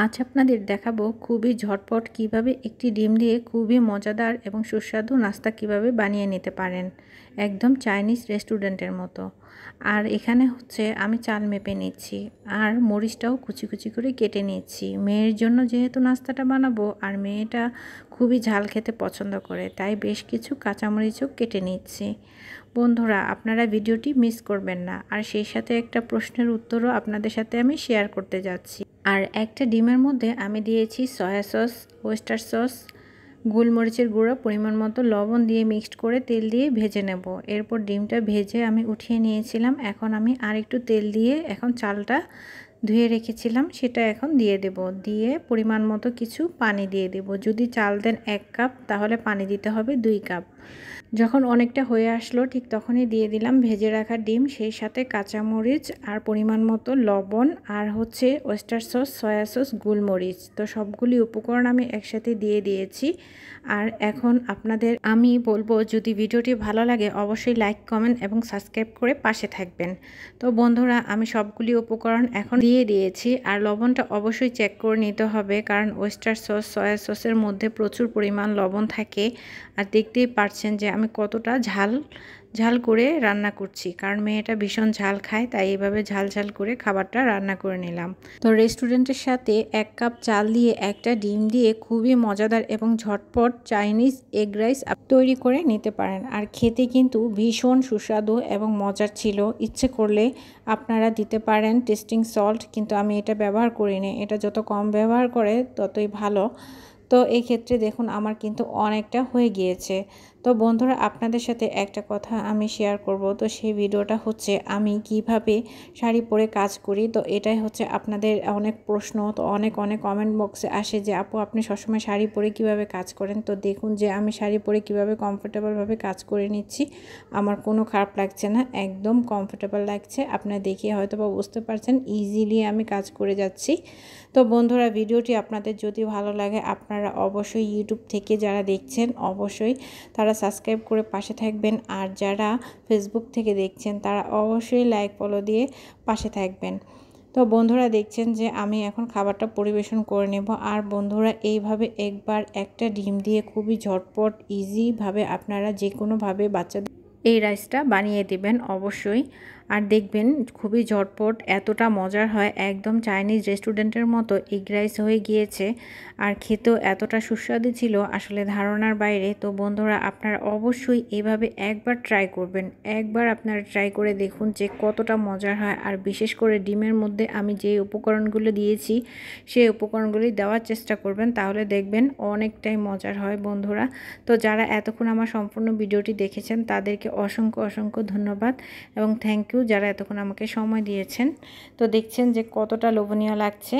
আজ আপনাদের দেখাবো খুবই ঝটপট কিভাবে একটি ডিম দিয়ে খুবই মজাদার এবং সুস্বাদু নাস্তা কিভাবে বানিয়ে নিতে পারেন, একদম চাইনিজ রেস্টুরেন্টের মতো। আর এখানে হচ্ছে আমি চাল মেপে নিচ্ছি আর মরিচটাও কুচি কুচি করে কেটে নিচ্ছি। মেয়ের জন্য যেহেতু নাস্তাটা বানাবো আর মেয়েটা খুবই ঝাল খেতে পছন্দ করে, তাই বেশ কিছু কাঁচামরিচও কেটে নিচ্ছি। বন্ধুরা, আপনারা ভিডিওটি মিস করবেন না। আর সেই সাথে একটা প্রশ্নের উত্তরও আপনাদের সাথে আমি শেয়ার করতে যাচ্ছি। আর একটা ডিমের মধ্যে আমি দিয়েছি সয়া সস, ওয়েস্টার সস, গোলমরিচের গুঁড়ো, পরিমাণ মতো লবণ দিয়ে মিক্সড করে তেল দিয়ে ভেজে নেব। এরপর ডিমটা ভেজে আমি উঠিয়ে নিয়েছিলাম। এখন আমি আর একটু তেল দিয়ে এখন চালটা ধুয়ে রেখেছিলাম সেটা এখন দিয়ে দেব। দিয়ে পরিমাণ মতো কিছু পানি দিয়ে দেব। যদি চাল দেন 1 কাপ, তাহলে পানি দিতে হবে 2 কাপ। যখন অনেকটা হয়ে আসলো ঠিক তখনই দিয়ে দিলাম ভেজে রাখা ডিম, সেই সাথে কাঁচামরিচ আর পরিমাণ মতো লবণ আর হচ্ছে ওয়েস্টার সস, সয়া সস, গোলমরিচ। তো সবগুলি উপকরণ আমি একসাথে দিয়ে দিয়েছি। আর এখন আপনাদের আমি বলবো, যদি ভিডিওটি ভালো লাগে অবশ্যই লাইক, কমেন্ট এবং সাবস্ক্রাইব করে পাশে থাকবেন। তো বন্ধুরা, আমি সবগুলি উপকরণ এখন দিয়ে দিয়েছি। আর লবণটা অবশ্যই চেক করে নিতে হবে, কারণ ওয়েস্টার সস, সয়া সসের মধ্যে প্রচুর পরিমাণ লবণ থাকে। আর দেখতেই পাচ্ছেন যে আমি কতটা ঝাল করে রান্না করছি, কারণ মেয়েটা ভীষণ ঝাল খায়, তাই এইভাবে ঝাল করে খাবারটা রান্না করে নিলাম। তো রেস্টুরেন্টের সাথে 1 কাপ চাল দিয়ে একটা ডিম দিয়ে খুবই মজাদার এবং ঝটপট চাইনিজ এগ রাইস তৈরি করে নিতে পারেন। আর খেতে কিন্তু ভীষণ সুস্বাদু এবং মজার ছিল। ইচ্ছে করলে আপনারা দিতে পারেন টেস্টিং সল্ট, কিন্তু আমি এটা ব্যবহার করিনি। এটা যত কম ব্যবহার করে ততই ভালো। তো এই ক্ষেত্রে দেখুন আমার কিন্তু অনেকটা হয়ে গিয়েছে। তো বন্ধুরা, আপনাদের সাথে একটা কথা আমি শেয়ার করব। তো সেই ভিডিওটা হচ্ছে আমি কিভাবে শাড়ি পরে কাজ করি। তো এটাই হচ্ছে আপনাদের অনেক প্রশ্ন। তো অনেক কমেন্ট বক্সে আসে যে আপু আপনি সবসময় শাড়ি পরে কিভাবে কাজ করেন। তো দেখুন যে আমি শাড়ি পরে কিভাবে কমফোর্টেবলভাবে কাজ করে নিচ্ছি। আমার কোনো খারাপ লাগছে না, একদম কমফোর্টেবল লাগছে। আপনারা দেখে হয়তো বা বুঝতে পারছেন ইজিলি আমি কাজ করে যাচ্ছি। তো বন্ধুরা, ভিডিওটি আপনাদের যদি ভালো লাগে আপনারা অবশ্যই ইউটিউব থেকে যারা দেখছেন অবশ্যই তারা সাবস্ক্রাইব করে পাশে থাকবেন। আর যারা ফেসবুক থেকে দেখছেন তারা অবশ্যই লাইক, ফলো দিয়ে পাশে থাকবেন। তো বন্ধুরা, দেখছেন যে আমি এখন খাবারটা পরিবেশন করে নেব। আর বন্ধুরা, এইভাবে একবার একটা ডিম দিয়ে খুবই ঝটপট ইজিভাবে আপনারা যে কোনোভাবে বাচ্চাদের এই রাইসটা বানিয়ে দেবেন অবশ্যই। আর দেখবেন খুবই ঝটপট, এতটা মজার হয়, একদম চাইনিজ রেস্টুরেন্টের মতো এগ রাইস হয়ে গিয়েছে। আর খেতেও এতটা সুস্বাদু ছিল, আসলে ধারণার বাইরে। তো বন্ধুরা, আপনারা অবশ্যই এভাবে একবার ট্রাই করবেন। একবার আপনারা ট্রাই করে দেখুন যে কতটা মজার হয়। আর বিশেষ করে ডিমের মধ্যে আমি যে উপকরণগুলো দিয়েছি সেই উপকরণগুলি দেওয়ার চেষ্টা করবেন, তাহলে দেখবেন অনেকটাই মজার হয় বন্ধুরা। তো যারা এতক্ষণ আমার সম্পূর্ণ ভিডিওটি দেখেছেন তাদেরকে অসংখ্য ধন্যবাদ এবং থ্যাংক ইউ যারা এতক্ষণ আমাকে সময় দিয়েছেন। তো দেখছেন যে কতটা লোভনীয় লাগছে।